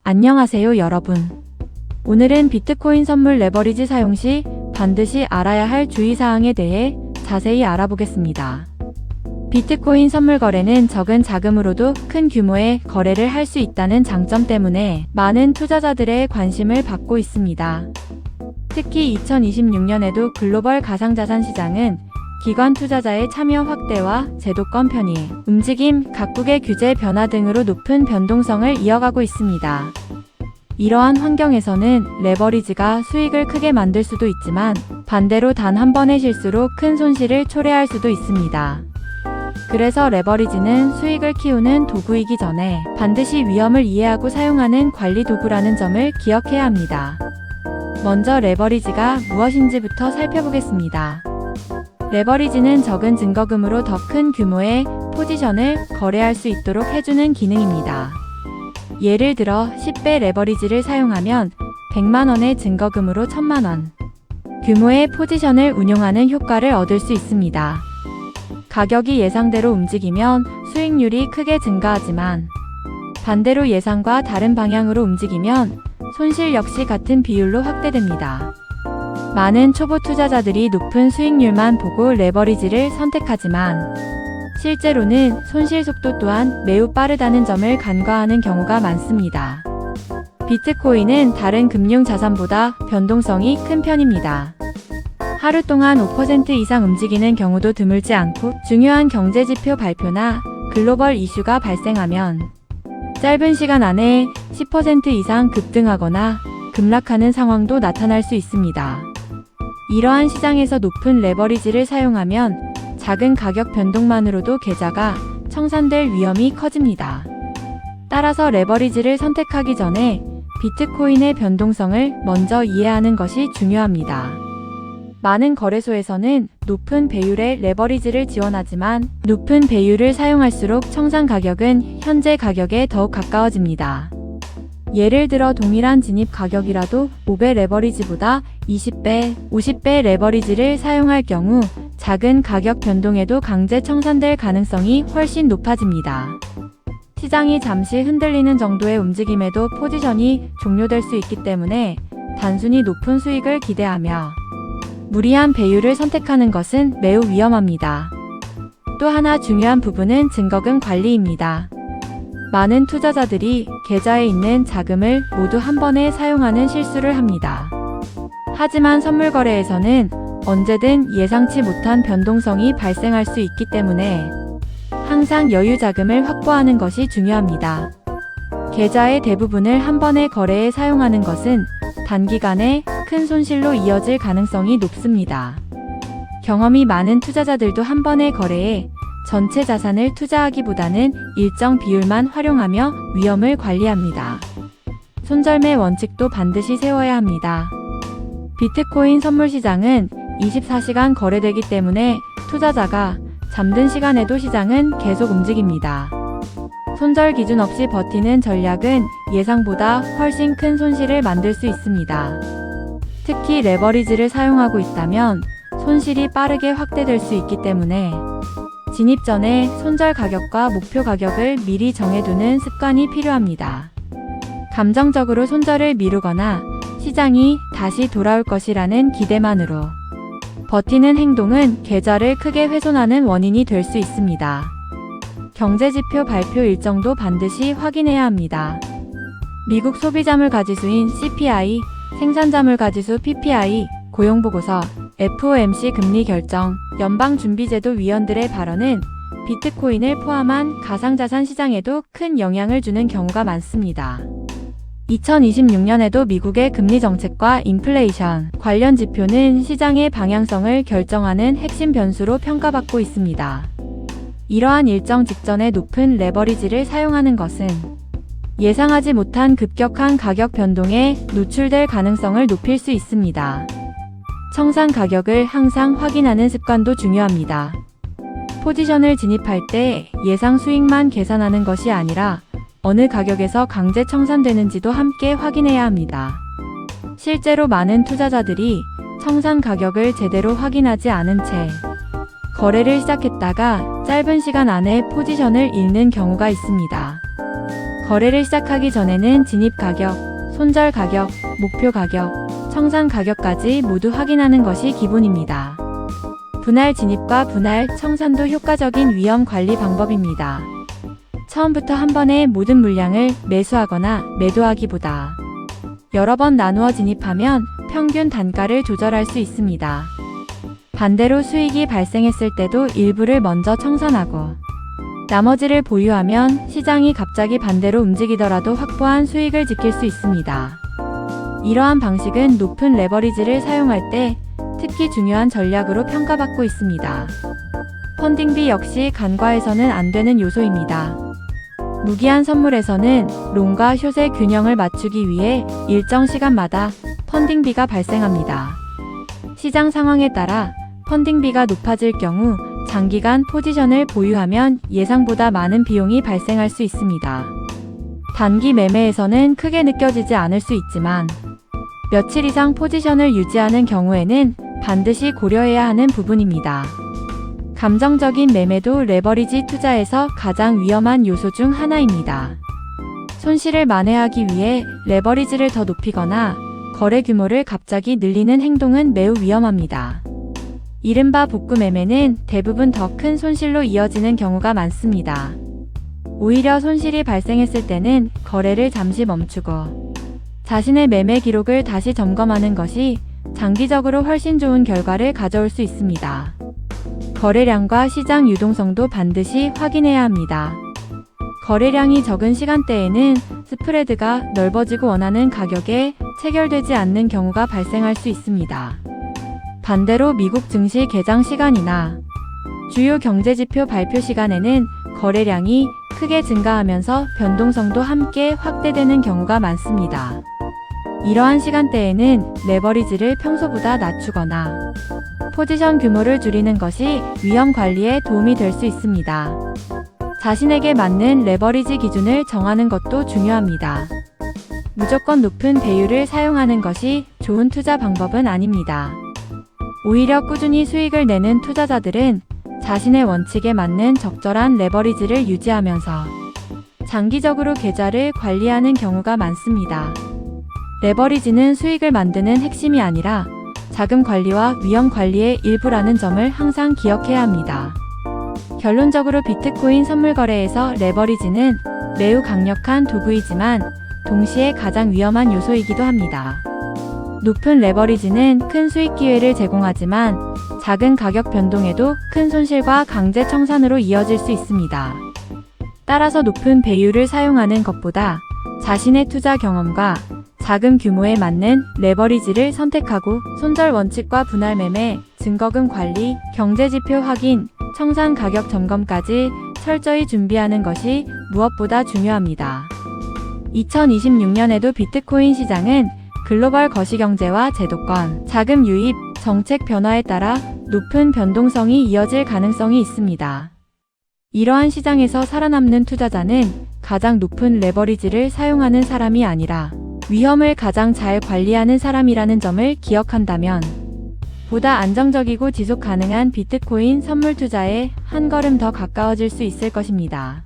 안녕하세요 여러분. 오늘은 비트코인 선물 레버리지 사용 시 반드시 알아야 할 주의사항에 대해 자세히 알아보겠습니다. 비트코인 선물 거래는 적은 자금으로도 큰 규모의 거래를 할 수 있다는 장점 때문에 많은 투자자들의 관심을 받고 있습니다. 특히 2026년에도 글로벌 가상자산 시장은 기관 투자자의 참여 확대와 제도권 편의, 움직임, 각국의 규제 변화 등으로 높은 변동성을 이어가고 있습니다. 이러한 환경에서는 레버리지가 수익을 크게 만들 수도 있지만 반대로 단 한 번의 실수로 큰 손실을 초래할 수도 있습니다. 그래서 레버리지는 수익을 키우는 도구이기 전에 반드시 위험을 이해하고 사용하는 관리 도구라는 점을 기억해야 합니다. 먼저 레버리지가 무엇인지부터 살펴보겠습니다. 레버리지는 적은 증거금으로 더 큰 규모의 포지션을 거래할 수 있도록 해주는 기능입니다. 예를 들어 10배 레버리지를 사용하면 100만원의 증거금으로 1000만원 규모의 포지션을 운용하는 효과를 얻을 수 있습니다. 가격이 예상대로 움직이면 수익률이 크게 증가하지만 반대로 예상과 다른 방향으로 움직이면 손실 역시 같은 비율로 확대됩니다. 많은 초보 투자자들이 높은 수익률만 보고 레버리지를 선택하지만 실제로는 손실 속도 또한 매우 빠르다는 점을 간과하는 경우가 많습니다. 비트코인은 다른 금융자산보다 변동성이 큰 편입니다. 하루 동안 5% 이상 움직이는 경우도 드물지 않고 중요한 경제지표 발표나 글로벌 이슈가 발생하면 짧은 시간 안에 10% 이상 급등하거나 급락하는 상황도 나타날 수 있습니다. 이러한 시장에서 높은 레버리지를 사용하면 작은 가격 변동만으로도 계좌가 청산될 위험이 커집니다. 따라서 레버리지를 선택하기 전에 비트코인의 변동성을 먼저 이해하는 것이 중요합니다. 많은 거래소에서는 높은 배율의 레버리지를 지원하지만 높은 배율을 사용할수록 청산 가격은 현재 가격에 더욱 가까워집니다. 예를 들어 동일한 진입 가격이라도 5배 레버리지보다 20배, 50배 레버리지를 사용할 경우 작은 가격 변동에도 강제 청산될 가능성이 훨씬 높아집니다. 시장이 잠시 흔들리는 정도의 움직임에도 포지션이 종료될 수 있기 때문에 단순히 높은 수익을 기대하며 무리한 배율을 선택하는 것은 매우 위험합니다. 또 하나 중요한 부분은 증거금 관리입니다. 많은 투자자들이 계좌에 있는 자금을 모두 한 번에 사용하는 실수를 합니다. 하지만 선물 거래에서는 언제든 예상치 못한 변동성이 발생할 수 있기 때문에 항상 여유 자금을 확보하는 것이 중요합니다. 계좌의 대부분을 한 번의 거래에 사용하는 것은 단기간에 큰 손실로 이어질 가능성이 높습니다. 경험이 많은 투자자들도 한 번의 거래에 전체 자산을 투자하기보다는 일정 비율만 활용하며 위험을 관리합니다. 손절매 원칙도 반드시 세워야 합니다. 비트코인 선물 시장은 24시간 거래되기 때문에 투자자가 잠든 시간에도 시장은 계속 움직입니다. 손절 기준 없이 버티는 전략은 예상보다 훨씬 큰 손실을 만들 수 있습니다. 특히 레버리지를 사용하고 있다면 손실이 빠르게 확대될 수 있기 때문에 진입 전에 손절 가격과 목표 가격을 미리 정해두는 습관이 필요합니다. 감정적으로 손절을 미루거나 시장이 다시 돌아올 것이라는 기대만으로 버티는 행동은 계좌를 크게 훼손하는 원인이 될 수 있습니다. 경제지표 발표 일정도 반드시 확인해야 합니다. 미국 소비자물가지수인 CPI, 생산자물가지수 PPI, 고용보고서, FOMC 금리 결정, 연방준비제도 위원들의 발언은 비트코인을 포함한 가상자산 시장에도 큰 영향을 주는 경우가 많습니다. 2026년에도 미국의 금리 정책과 인플레이션 관련 지표는 시장의 방향성을 결정하는 핵심 변수로 평가받고 있습니다. 이러한 일정 직전에 높은 레버리지를 사용하는 것은 예상하지 못한 급격한 가격 변동에 노출될 가능성을 높일 수 있습니다. 청산 가격을 항상 확인하는 습관도 중요합니다. 포지션을 진입할 때 예상 수익만 계산하는 것이 아니라 어느 가격에서 강제 청산되는지도 함께 확인해야 합니다. 실제로 많은 투자자들이 청산 가격을 제대로 확인하지 않은 채 거래를 시작했다가 짧은 시간 안에 포지션을 잃는 경우가 있습니다. 거래를 시작하기 전에는 진입 가격, 손절 가격, 목표 가격, 청산 가격까지 모두 확인하는 것이 기본입니다. 분할 진입과 분할 청산도 효과적인 위험 관리 방법입니다. 처음부터 한 번에 모든 물량을 매수하거나 매도하기보다 여러 번 나누어 진입하면 평균 단가를 조절할 수 있습니다. 반대로 수익이 발생했을 때도 일부를 먼저 청산하고 나머지를 보유하면 시장이 갑자기 반대로 움직이더라도 확보한 수익을 지킬 수 있습니다. 이러한 방식은 높은 레버리지를 사용할 때 특히 중요한 전략으로 평가받고 있습니다. 펀딩비 역시 간과해서는 안 되는 요소입니다. 무기한 선물에서는 롱과 숏의 균형을 맞추기 위해 일정 시간마다 펀딩비가 발생합니다. 시장 상황에 따라 펀딩비가 높아질 경우 장기간 포지션을 보유하면 예상보다 많은 비용이 발생할 수 있습니다. 단기 매매에서는 크게 느껴지지 않을 수 있지만 며칠 이상 포지션을 유지하는 경우에는 반드시 고려해야 하는 부분입니다. 감정적인 매매도 레버리지 투자에서 가장 위험한 요소 중 하나입니다. 손실을 만회하기 위해 레버리지를 더 높이거나 거래 규모를 갑자기 늘리는 행동은 매우 위험합니다. 이른바 복구 매매는 대부분 더 큰 손실로 이어지는 경우가 많습니다. 오히려 손실이 발생했을 때는 거래를 잠시 멈추고 자신의 매매 기록을 다시 점검하는 것이 장기적으로 훨씬 좋은 결과를 가져올 수 있습니다. 거래량과 시장 유동성도 반드시 확인해야 합니다. 거래량이 적은 시간대에는 스프레드가 넓어지고 원하는 가격에 체결되지 않는 경우가 발생할 수 있습니다. 반대로 미국 증시 개장 시간이나 주요 경제지표 발표 시간에는 거래량이 크게 증가하면서 변동성도 함께 확대되는 경우가 많습니다. 이러한 시간대에는 레버리지를 평소보다 낮추거나 포지션 규모를 줄이는 것이 위험 관리에 도움이 될 수 있습니다. 자신에게 맞는 레버리지 기준을 정하는 것도 중요합니다. 무조건 높은 배율을 사용하는 것이 좋은 투자 방법은 아닙니다. 오히려 꾸준히 수익을 내는 투자자들은 자신의 원칙에 맞는 적절한 레버리지를 유지하면서 장기적으로 계좌를 관리하는 경우가 많습니다. 레버리지는 수익을 만드는 핵심이 아니라 자금 관리와 위험 관리의 일부라는 점을 항상 기억해야 합니다. 결론적으로 비트코인 선물 거래에서 레버리지는 매우 강력한 도구이지만 동시에 가장 위험한 요소이기도 합니다. 높은 레버리지는 큰 수익 기회를 제공하지만 작은 가격 변동에도 큰 손실과 강제 청산으로 이어질 수 있습니다. 따라서 높은 배율을 사용하는 것보다 자신의 투자 경험과 자금 규모에 맞는 레버리지를 선택하고 손절 원칙과 분할 매매, 증거금 관리, 경제지표 확인, 청산 가격 점검까지 철저히 준비하는 것이 무엇보다 중요합니다. 2026년에도 비트코인 시장은 글로벌 거시경제와 제도권, 자금 유입, 정책 변화에 따라 높은 변동성이 이어질 가능성이 있습니다. 이러한 시장에서 살아남는 투자자는 가장 높은 레버리지를 사용하는 사람이 아니라 위험을 가장 잘 관리하는 사람이라는 점을 기억한다면 보다 안정적이고 지속 가능한 비트코인 선물 투자에 한 걸음 더 가까워질 수 있을 것입니다.